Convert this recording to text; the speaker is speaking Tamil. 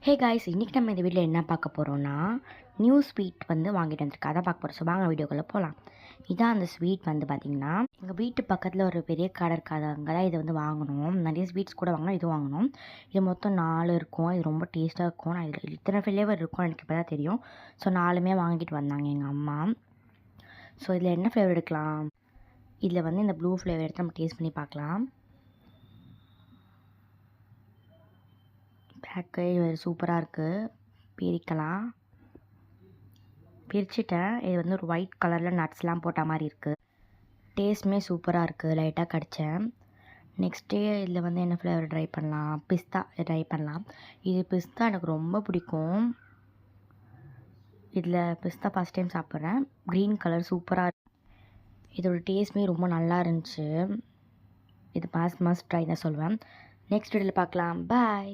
ஹே காய்ஸ், இன்றைக்கி நம்ம இந்த வீட்டில் என்ன பார்க்க போகிறோன்னா, நியூ ஸ்வீட் வந்து வாங்கிட்டு வந்திருக்கு. அதை பார்க்க போகிறோம். ஸோ வாங்க வீடியோக்குள்ளே போகலாம். இதான் அந்த ஸ்வீட் வந்து பார்த்திங்கன்னா, எங்கள் வீட்டு பக்கத்தில் ஒரு பெரிய கடை இருக்காது, அங்கே தான் இதை வந்து வாங்கணும். நிறைய ஸ்வீட்ஸ் கூட வாங்கினோம், இது வாங்கணும். இது மொத்தம் 4 இருக்கும். இது ரொம்ப டேஸ்ட்டாக இருக்கும். நான் இதில் இத்தனை ஃப்ளேவர் இருக்கும் எனக்கு இப்போ தான் தெரியும். ஸோ 4மே வாங்கிட்டு வந்தாங்க எங்கள் அம்மா. ஸோ இதில் என்ன ஃப்ளேவர் எடுக்கலாம்? இதில் வந்து இந்த ப்ளூ ஃப்ளேவர் எடுத்து நம்ம டேஸ்ட் பண்ணி பார்க்கலாம். பேக்கு சூப்பராக இருக்குது. பிரிக்கலாம். பிரிச்சுட்டேன். இது வந்து ஒரு ஒயிட் கலரில் நட்ஸ்லாம் போட்ட மாதிரி இருக்குது. டேஸ்ட்டுமே சூப்பராக இருக்குது. லைட்டாக கடித்தேன். நெக்ஸ்ட்டு இதில் வந்து என்ன ஃப்ளேவர் ட்ரை பண்ணலாம்? பிஸ்தா ட்ரை பண்ணலாம். இது பிஸ்தா எனக்கு ரொம்ப பிடிக்கும். இதில் பிஸ்தா ஃபஸ்ட் டைம் சாப்பிட்றேன். க்ரீன் கலர் சூப்பராக இருக்கு. இதோட டேஸ்ட்டுமே ரொம்ப நல்லா இருந்துச்சு. இது மஸ்ட் ட்ரை தான் சொல்லுவேன். நெக்ஸ்ட் வீடியோவில் பார்க்கலாம். பாய்.